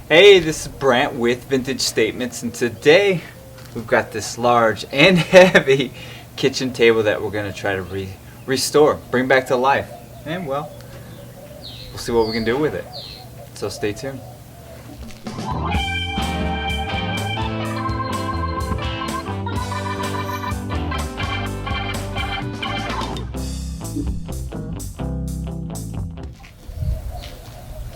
Hey, this is Brant with Vintage Statements, and today we've got this large and heavy kitchen table that we're going to try to restore, bring back to life, and well, we'll see what we can do with it. So stay tuned.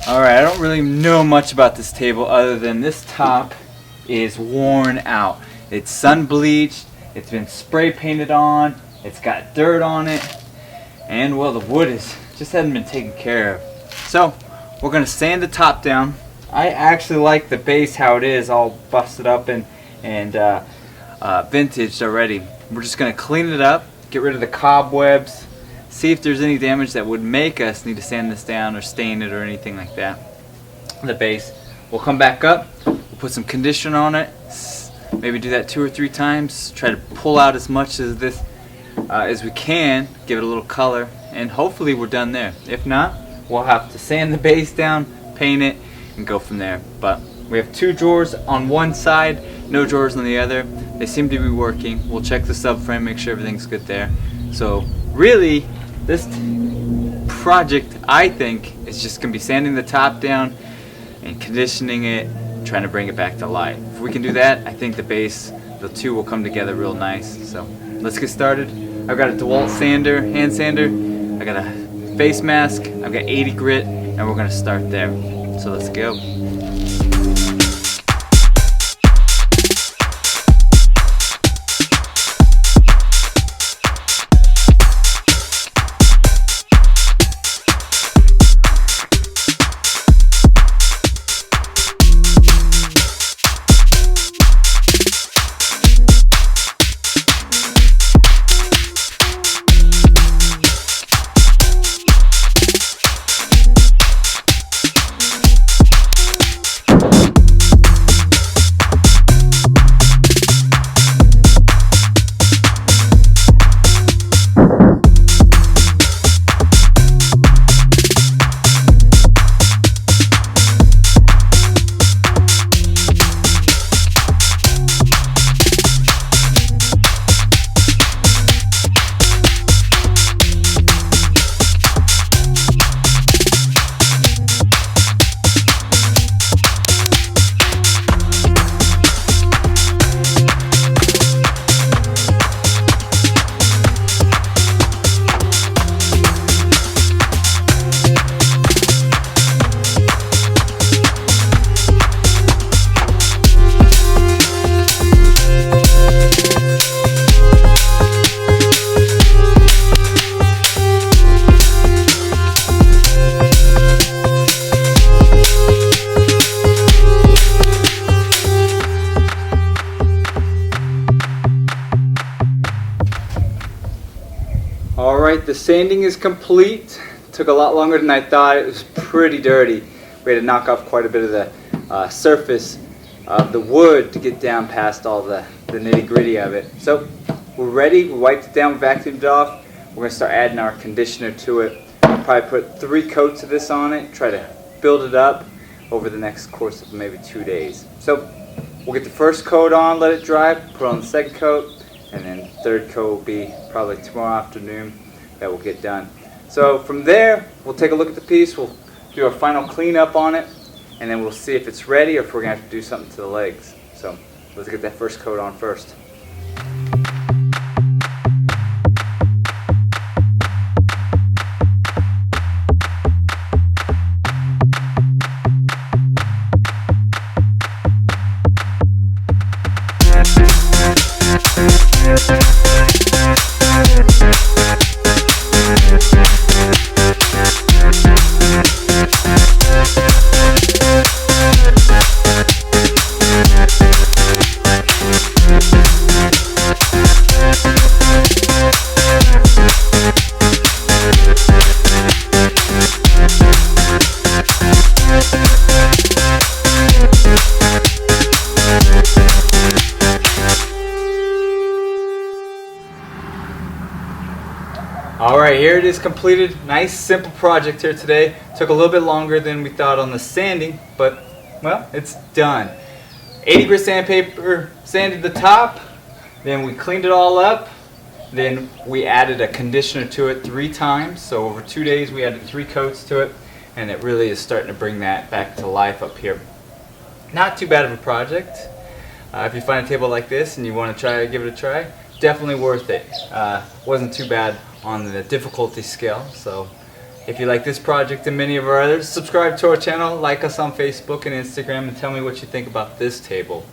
Alright, I don't really know much about this table other than this top is worn out. It's sun bleached, it's been spray painted on, it's got dirt on it, and well, the wood just hasn't been taken care of. So we're going to sand the top down. I actually like the base how it is, all busted up and vintaged already. We're just going to clean it up, get rid of the cobwebs, see if there's any damage that would make us need to sand this down or stain it or anything like that. The base. We'll come back up, we'll put some conditioner on it, maybe do that 2 or 3 times, try to pull out as much of this as we can, give it a little color, and hopefully we're done there. If not, we'll have to sand the base down, paint it, and go from there. But we have 2 drawers on one side, no drawers on the other. They seem to be working. We'll check the subframe, make sure everything's good there. So really, this project, I think, is just going to be sanding the top down and conditioning it, trying to bring it back to life. If we can do that, I think the base, the two will come together real nice. So let's get started. I've got a DeWalt sander, hand sander, I got a face mask, I've got 80 grit, and we're going to start there. So let's go. Alright, the sanding is complete. Took a lot longer than I thought. It was pretty dirty. We had to knock off quite a bit of the surface of the wood to get down past all the nitty gritty of it. So we're ready. We wiped it down, vacuumed it off. We're going to start adding our conditioner to it. I'll probably put 3 coats of this on it, try to build it up over the next course of maybe 2 days. So we'll get the first coat on, let it dry, put on the second coat, and then the third coat will be probably tomorrow afternoon that will get done. So from there, we'll take a look at the piece, we'll do our final cleanup on it, and then we'll see if it's ready or if we're going to have to do something to the legs. So let's get that first coat on first. Alright, here it is completed. Nice simple project here today. Took a little bit longer than we thought on the sanding, but well, it's done. 80 grit sandpaper sanded the top, then we cleaned it all up, then we added a conditioner to it 3 times. So over 2 days we added 3 coats to it, and it really is starting to bring that back to life up here. Not too bad of a project. If you find a table like this and you want to give it a try, definitely worth it. Wasn't too bad on the difficulty scale. So if you like this project and many of our others, subscribe to our channel, like us on Facebook and Instagram, and tell me what you think about this table.